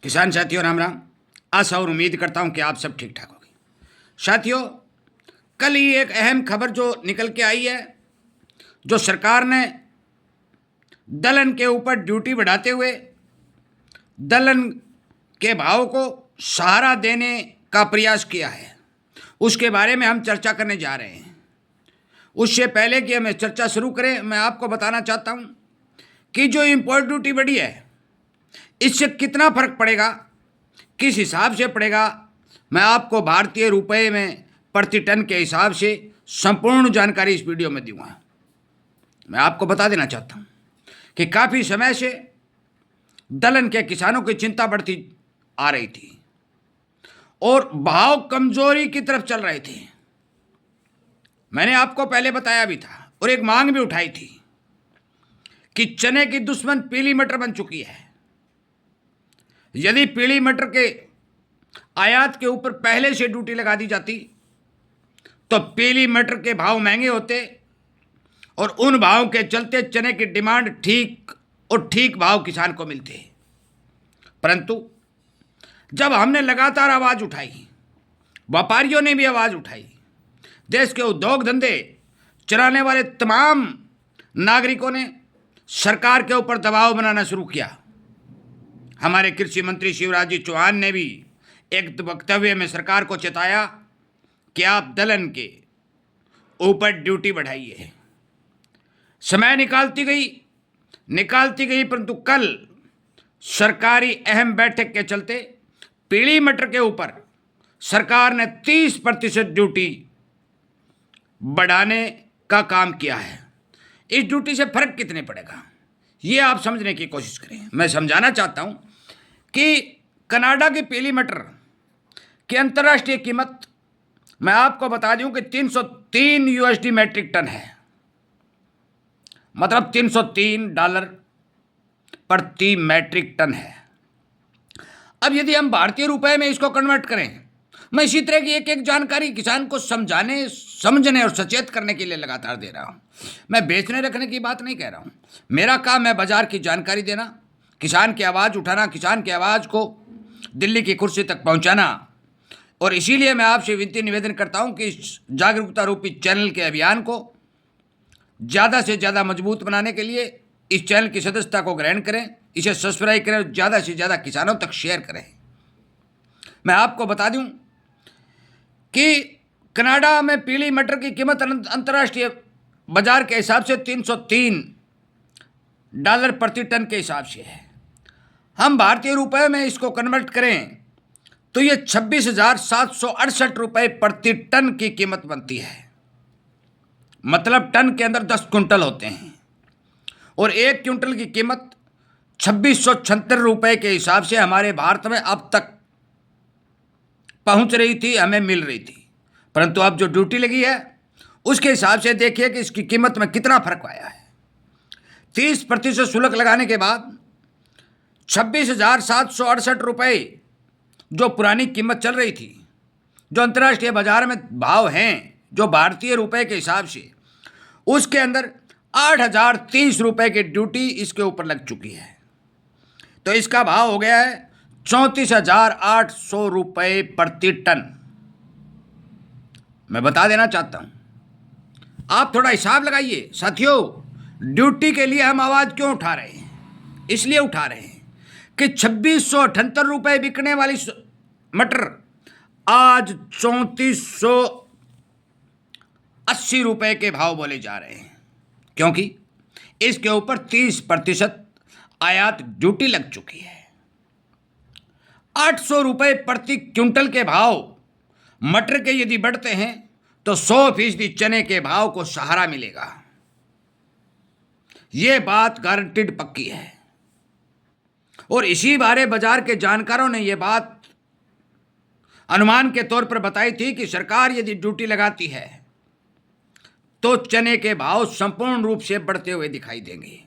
किसान साथियों राम राम। आशा और उम्मीद करता हूं कि आप सब ठीक ठाक होंगे। साथियों, कल ही एक अहम खबर जो निकल के आई है, जो सरकार ने दलहन के ऊपर ड्यूटी बढ़ाते हुए दलहन के भाव को सहारा देने का प्रयास किया है, उसके बारे में हम चर्चा करने जा रहे हैं। उससे पहले कि हम चर्चा शुरू करें, मैं आपको बताना चाहता हूं कि जो इम्पोर्ट ड्यूटी बढ़ी है, इससे कितना फर्क पड़ेगा, किस हिसाब से पड़ेगा, मैं आपको भारतीय रुपए में प्रति टन के हिसाब से संपूर्ण जानकारी इस वीडियो में दूंगा। मैं आपको बता देना चाहता हूं कि काफ़ी समय से दलहन के किसानों की चिंता बढ़ती आ रही थी और भाव कमजोरी की तरफ चल रहे थे। मैंने आपको पहले बताया भी था और एक मांग भी उठाई थी कि चने की दुश्मन पीली मटर बन चुकी है। यदि पीली मटर के आयात के ऊपर पहले से ड्यूटी लगा दी जाती तो पीली मटर के भाव महंगे होते और उन भाव के चलते चने की डिमांड ठीक भाव किसान को मिलते। परंतु जब हमने लगातार आवाज़ उठाई, व्यापारियों ने भी आवाज़ उठाई, देश के उद्योग धंधे चलाने वाले तमाम नागरिकों ने सरकार के ऊपर दबाव बनाना शुरू किया। हमारे कृषि मंत्री शिवराज जी चौहान ने भी एक वक्तव्य में सरकार को चेताया कि आप दलहन के ऊपर ड्यूटी बढ़ाइए। समय निकालती गई, परंतु कल सरकारी अहम बैठक के चलते पीली मटर के ऊपर सरकार ने 30% ड्यूटी बढ़ाने का काम किया है। इस ड्यूटी से फर्क कितने पड़ेगा, ये आप समझने की कोशिश करें। मैं समझाना चाहता हूं कि कनाडा की पीली मटर की अंतर्राष्ट्रीय कीमत मैं आपको बता दूं कि $303 मैट्रिक टन है, मतलब $303 प्रति मैट्रिक टन है। अब यदि हम भारतीय रुपए में इसको कन्वर्ट करें, मैं इसी तरह की एक जानकारी किसान को समझने और सचेत करने के लिए लगातार दे रहा हूँ। मैं बेचने रखने की बात नहीं कह रहा हूँ। मेरा काम है बाजार की जानकारी देना, किसान की आवाज़ उठाना, किसान की आवाज़ को दिल्ली की कुर्सी तक पहुँचाना। और इसीलिए मैं आपसे विनती निवेदन करता हूँ कि इस जागरूकता रूपी चैनल के अभियान को ज़्यादा से ज़्यादा मजबूत बनाने के लिए इस चैनल की सदस्यता को ग्रहण करें, इसे सब्सक्राइब करें और ज़्यादा से ज़्यादा किसानों तक शेयर करें। मैं आपको बता दूं कि कनाडा में पीली मटर की कीमत अंतर्राष्ट्रीय बाजार के हिसाब से $303 प्रति टन के हिसाब से है। हम भारतीय रुपए में इसको कन्वर्ट करें तो ये 26,768 रुपये प्रति टन की कीमत बनती है। मतलब टन के अंदर 10 क्विंटल होते हैं और एक क्विंटल की कीमत 2676 रुपये के हिसाब से हमारे भारत में अब तक पहुंच रही थी, हमें मिल रही थी। परंतु अब जो ड्यूटी लगी है उसके हिसाब से देखिए कि इसकी कीमत में कितना फर्क आया है। 30% शुल्क लगाने के बाद 26,768 रुपये जो पुरानी कीमत चल रही थी, जो अंतर्राष्ट्रीय बाजार में भाव हैं, जो भारतीय रुपए के हिसाब से, उसके अंदर 8,030 रुपये की ड्यूटी इसके ऊपर लग चुकी है। तो इसका भाव हो गया है 34,800 रुपये प्रति टन। मैं बता देना चाहता हूं, आप थोड़ा हिसाब लगाइए साथियों। ड्यूटी के लिए हम आवाज़ क्यों उठा रहे हैं? इसलिए उठा रहे हैं कि 2678 रुपये बिकने वाली मटर आज 3480 रुपये के भाव बोले जा रहे हैं, क्योंकि इसके ऊपर 30% आयात ड्यूटी लग चुकी है। 800 रुपये प्रति क्विंटल के भाव मटर के यदि बढ़ते हैं तो 100% चने के भाव को सहारा मिलेगा। यह बात गारंटीड पक्की है और इसी बारे बाजार के जानकारों ने यह बात अनुमान के तौर पर बताई थी कि सरकार यदि ड्यूटी लगाती है तो चने के भाव संपूर्ण रूप से बढ़ते हुए दिखाई देंगे।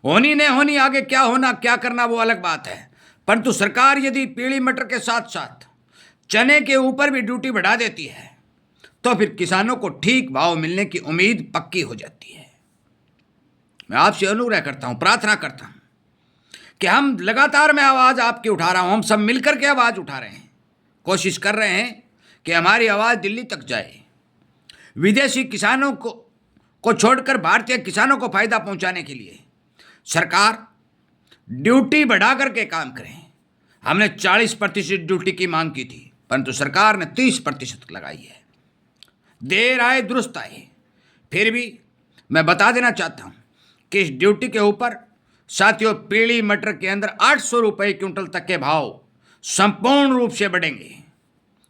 होनी न होनी, आगे क्या होना क्या करना वो अलग बात है, परंतु सरकार यदि पीली मटर के साथ साथ चने के ऊपर भी ड्यूटी बढ़ा देती है तो फिर किसानों को ठीक भाव मिलने की उम्मीद पक्की हो जाती है। मैं आपसे अनुग्रह करता हूं, प्रार्थना करता हूं कि हम लगातार मैं आवाज़ आपकी उठा रहा हूँ, हम सब मिलकर के आवाज़ उठा रहे हैं, कोशिश कर रहे हैं कि हमारी आवाज़ दिल्ली तक जाए। विदेशी किसानों को छोड़कर भारतीय किसानों को फायदा पहुंचाने के लिए सरकार ड्यूटी बढ़ा करके काम करें। हमने 40% ड्यूटी की मांग की थी, परंतु सरकार ने 30% लगाई है। देर आए दुरुस्त आए। फिर भी मैं बता देना चाहता हूं कि इस ड्यूटी के ऊपर साथियों पीली मटर के अंदर 800 रुपये क्विंटल तक के भाव संपूर्ण रूप से बढ़ेंगे,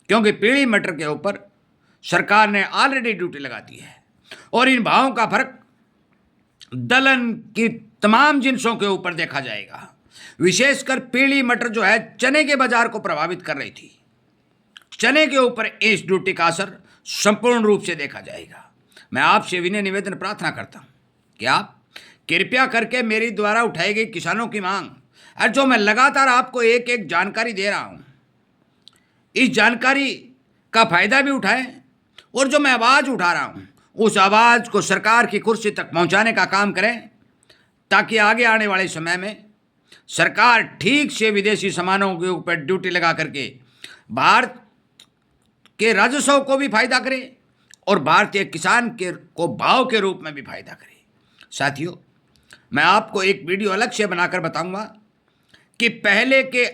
क्योंकि पीली मटर के ऊपर सरकार ने ऑलरेडी ड्यूटी लगा दी है। और इन भावों का फर्क दलहन की तमाम जिन्सों के ऊपर देखा जाएगा। विशेषकर पीली मटर जो है चने के बाजार को प्रभावित कर रही थी, चने के ऊपर इस ड्यूटी का असर संपूर्ण रूप से देखा जाएगा। मैं आपसे विनय निवेदन प्रार्थना करता हूं कि आप कृपया करके मेरी द्वारा उठाई गई किसानों की मांग, और जो मैं लगातार आपको एक एक जानकारी दे रहा हूं, इस जानकारी का फायदा भी उठाएं, और जो मैं आवाज़ उठा रहा हूं उस आवाज़ को सरकार की कुर्सी तक पहुंचाने का काम करें, ताकि आगे आने वाले समय में सरकार ठीक से विदेशी सामानों के ऊपर ड्यूटी लगा करके भारत के राजस्व को भी फायदा करे और भारतीय किसान को भाव के रूप में भी फायदा करे। साथियों, मैं आपको एक वीडियो अलग से बनाकर बताऊंगा कि पहले के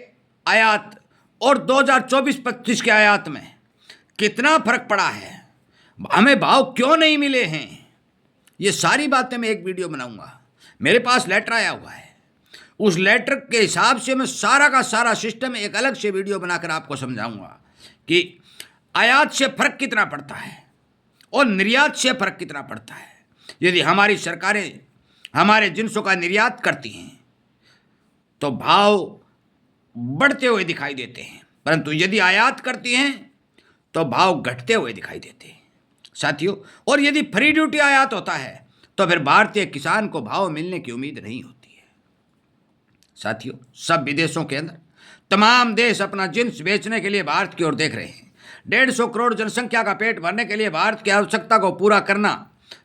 आयात और 2024-25 के आयात में कितना फर्क पड़ा है, हमें भाव क्यों नहीं मिले हैं, ये सारी बातें मैं एक वीडियो बनाऊंगा। मेरे पास लेटर आया हुआ है, उस लेटर के हिसाब से मैं सारा का सारा सिस्टम एक अलग से वीडियो बनाकर आपको समझाऊंगा कि आयात से फर्क कितना पड़ता है और निर्यात से फर्क कितना पड़ता है। यदि हमारी सरकारें हमारे जिन्सों का निर्यात करती हैं तो भाव बढ़ते हुए दिखाई देते हैं, परंतु यदि आयात करती हैं तो भाव घटते हुए दिखाई देते हैं। साथियों, और यदि फ्री ड्यूटी आयात होता है तो फिर भारतीय किसान को भाव मिलने की उम्मीद नहीं होती है। साथियों, सब विदेशों के अंदर तमाम देश अपना जिन्स बेचने के लिए भारत की ओर देख रहे हैं। 150 करोड़ जनसंख्या का पेट भरने के लिए भारत की आवश्यकता को पूरा करना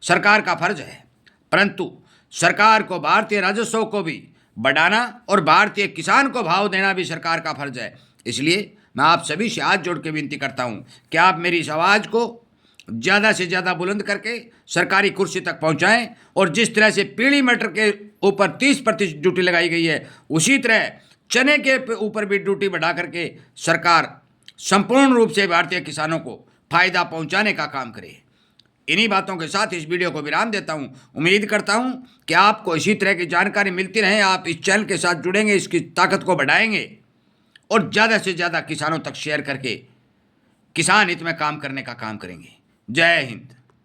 सरकार का फर्ज है, परंतु सरकार को भारतीय राजस्व को भी बढ़ाना और भारतीय किसान को भाव देना भी सरकार का फर्ज है। इसलिए मैं आप सभी से हाथ जोड़ के विनती करता हूं कि आप मेरी इस आवाज़ को ज़्यादा से ज़्यादा बुलंद करके सरकारी कुर्सी तक पहुंचाएं, और जिस तरह से पीली मटर के ऊपर 30% ड्यूटी लगाई गई है, उसी तरह चने के ऊपर भी ड्यूटी बढ़ा करके सरकार संपूर्ण रूप से भारतीय किसानों को फायदा पहुंचाने का काम करे। इन्हीं बातों के साथ इस वीडियो को विराम देता हूं। उम्मीद करता हूं कि आपको इसी तरह की जानकारी मिलती रहे। आप इस चैनल के साथ जुड़ेंगे, इसकी ताकत को बढ़ाएंगे और ज़्यादा से ज़्यादा किसानों तक शेयर करके किसान हित में काम करने का काम करेंगे। जय हिंद।